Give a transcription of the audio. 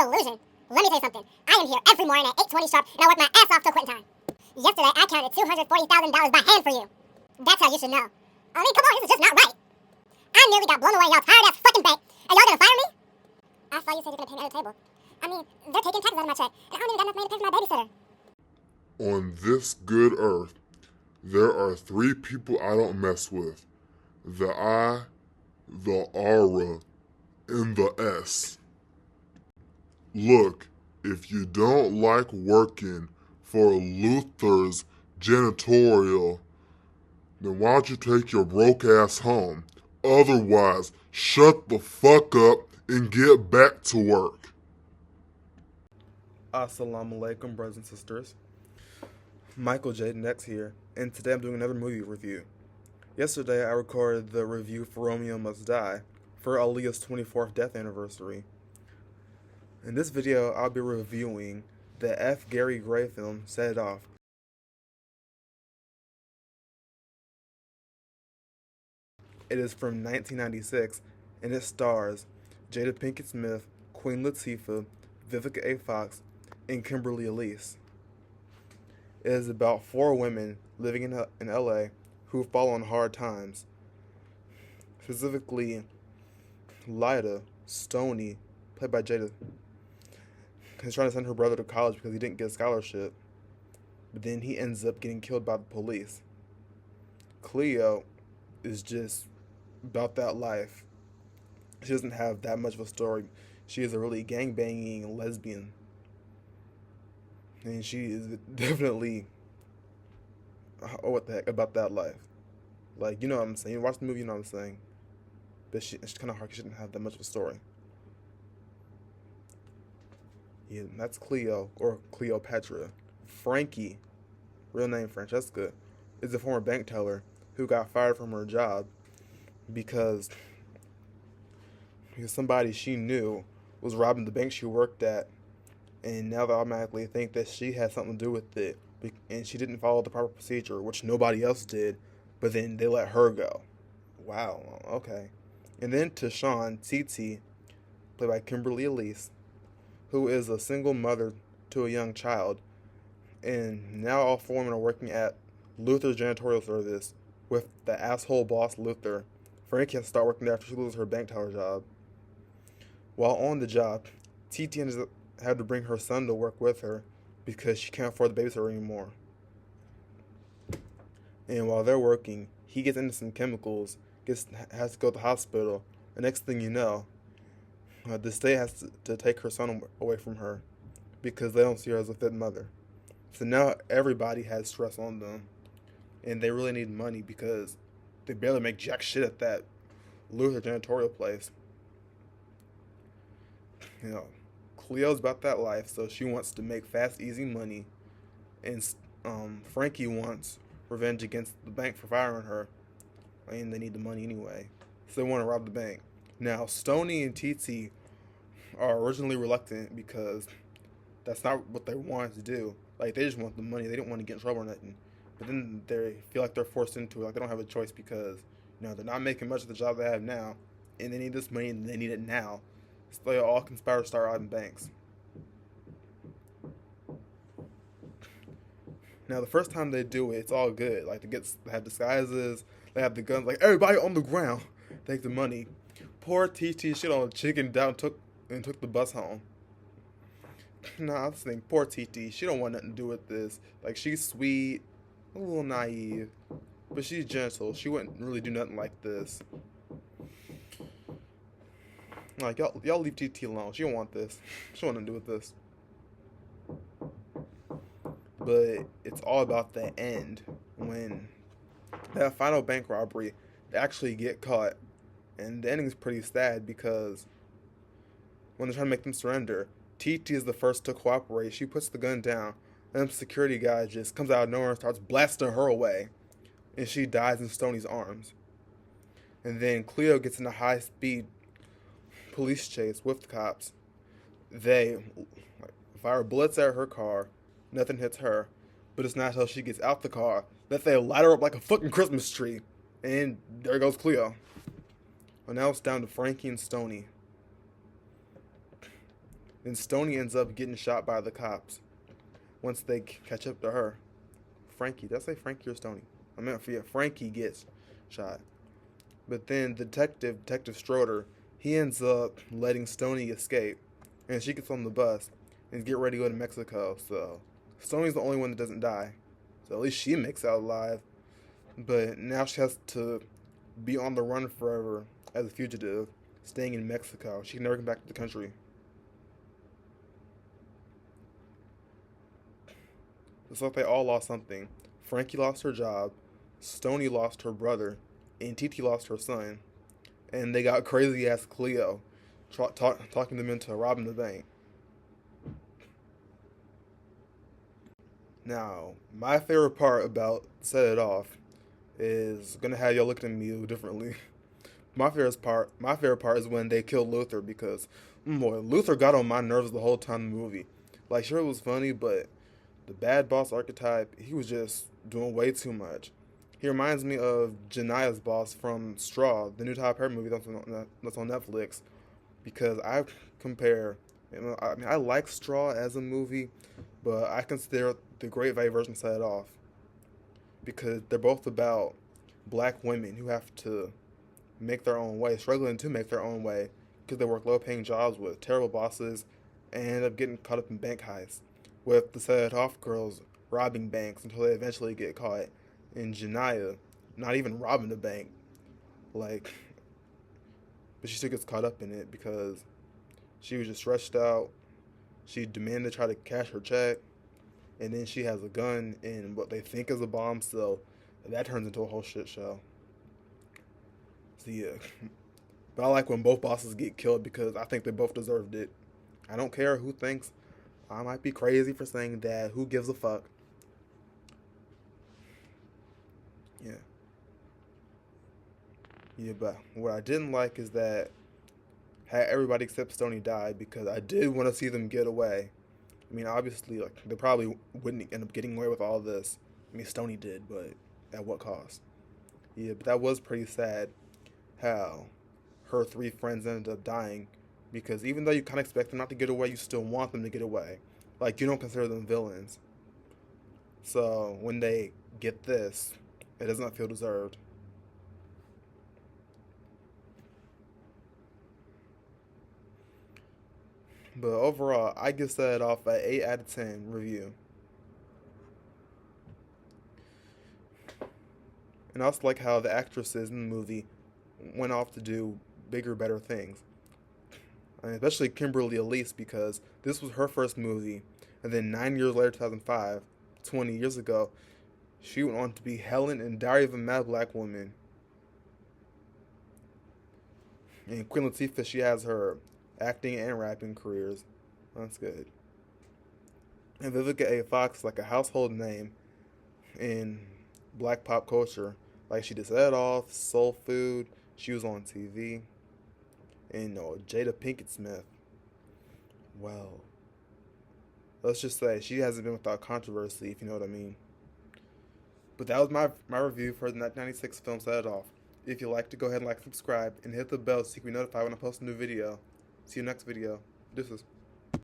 delusion. Let me tell you something. I am here every morning at 8:20 sharp, and I work my ass off till quitting time. Yesterday, I counted $240,000 by hand for you. That's how you should know. I mean, come on, this is just not right. I nearly got blown away in y'all tired-ass fucking bank, and y'all gonna fire me? I saw you said you're gonna pay me at the table. I mean, they're taking taxes out of my check, and I don't even got enough money to pay for my babysitter. On this good earth, there are 3 people I don't mess with. The I, the aura, and the S. Look, if you don't like working for Luther's janitorial, then why don't you take your broke ass home? Otherwise, shut the fuck up and get back to work. Assalamu alaikum, brothers and sisters. Michael Jada next here, and today I'm doing another movie review. Yesterday I recorded the review for Romeo Must Die for Aaliyah's 24th death anniversary. In this video I'll be reviewing the F. Gary Gray film Set It Off. It is from 1996 and it stars Jada Pinkett-Smith, Queen Latifah, Vivica A. Fox, and Kimberly Elise. It is about 4 women living in LA who fall on hard times. Specifically, Lida, Stony, played by Jada, is trying to send her brother to college because he didn't get a scholarship, but then he ends up getting killed by the police. Cleo is just about that life. She doesn't have that much of a story. She is a really gangbanging lesbian. And she is definitely, oh, what the heck, about that life. Like, you know what I'm saying. You watch the movie, you know what I'm saying. But it's kind of hard. She didn't have that much of a story. Yeah, that's Cleo, or Cleopatra. Frankie, real name Francesca, is a former bank teller who got fired from her job because somebody she knew was robbing the bank she worked at. And now they automatically think that she had something to do with it, and she didn't follow the proper procedure, which nobody else did, but then they let her go. Wow, okay. And then Tisean, TT, played by Kimberly Elise, who is a single mother to a young child, and now all 4 women are working at Luther's janitorial service with the asshole boss Luther. Frankie has to start working there after she loses her bank teller job. While on the job, TT had to bring her son to work with her because she can't afford the babysitter anymore. And while they're working, he gets into some chemicals, has to go to the hospital. The next thing you know, the state has to take her son away from her because they don't see her as a fit mother. So now everybody has stress on them, and they really need money because they barely make jack shit at that Luther janitorial place. You know, Cleo's about that life, so she wants to make fast, easy money, and Frankie wants revenge against the bank for firing her, and they need the money anyway, so they want to rob the bank. Now, Stony and TT are originally reluctant because that's not what they wanted to do. Like, they just want the money. They didn't want to get in trouble or nothing. But then they feel like they're forced into it. Like, they don't have a choice because, you know, they're not making much of the job they have now, and they need this money, and they need it now. So they all conspire to start robbing banks. Now, the first time they do it, it's all good. Like, they have disguises, they have the guns. Like, everybody on the ground, take the money. Poor TT shit on a chicken down took the bus home. Nah, I was thinking, poor TT. She don't want nothing to do with this. Like, she's sweet, a little naive, but she's gentle. She wouldn't really do nothing like this. Like, y'all leave TT alone. She don't want this. She don't want to do with this. But it's all about the end. When that final bank robbery, they actually get caught. And the ending is pretty sad because when they're trying to make them surrender, TT is the first to cooperate. She puts the gun down, and the security guy just comes out of nowhere and starts blasting her away. And she dies in Stony's arms. And then Cleo gets in a high-speed police chase with the cops. They fire bullets at her car. Nothing hits her. But it's not until she gets out the car that they light her up like a fucking Christmas tree. And there goes Cleo. Well, now it's down to Frankie and Stony. Then Stony ends up getting shot by the cops once they catch up to her. Frankie, did I say Frankie or Stony? I meant for you. Frankie gets shot. But then Detective Stroder, he ends up letting Stony escape. And she gets on the bus and get ready to go to Mexico. So Stony's the only one that doesn't die. So at least she makes it out alive. But now she has to be on the run forever as a fugitive, staying in Mexico. She can never come back to the country. It's like they all lost something. Frankie lost her job, Stony lost her brother, and Titi lost her son. And they got crazy ass Cleo talking them into robbing the bank. Now, my favorite part about Set It Off is gonna have y'all looking at me differently. My favorite part is when they killed Luther because, boy, Luther got on my nerves the whole time in the movie. Like, sure, it was funny, but the bad boss archetype, he was just doing way too much. He reminds me of Jania's boss from Straw, the new Tyler Perry movie that's on Netflix, because I like Straw as a movie, but I consider the Great Value version Set It Off because they're both about black women who have to make their own way, struggling to make their own way because they work low-paying jobs with terrible bosses and end up getting caught up in bank heists, with the Set It Off girls robbing banks until they eventually get caught, and Jania not even robbing the bank, like, but she still gets caught up in it because she was just stressed out. She demanded to try to cash her check, and then she has a gun and what they think is a bomb, so that turns into a whole shit show. So yeah, but I like when both bosses get killed because I think they both deserved it. I don't care who thinks I might be crazy for saying that. Who gives a fuck? Yeah. Yeah, but what I didn't like is that everybody except Stony died because I did want to see them get away. I mean, obviously, like, they probably wouldn't end up getting away with all this. I mean, Stony did, but at what cost? Yeah, but that was pretty sad how her three friends ended up dying because even though you kind of expect them not to get away, you still want them to get away. Like, you don't consider them villains. So, when they get this, it does not feel deserved. But overall, I give Set It Off an 8 out of 10 review. And I also like how the actresses in the movie went off to do bigger, better things. And especially Kimberly Elise, because this was her first movie. And then 9 years later, 2005, 20 years ago, she went on to be Helen in Diary of a Mad Black Woman. And Queen Latifah, she has her acting and rapping careers. That's good. And Vivica A. Fox is like a household name in black pop culture. Like, she did Set It Off, Soul Food, she was on TV. And Jada Pinkett-Smith, well, let's just say she hasn't been without controversy, if you know what I mean. But that was my review for the 1996 film Set It Off. If you like to, go ahead and like, subscribe, and hit the bell so you can be notified when I post a new video. See you next video. Deuces.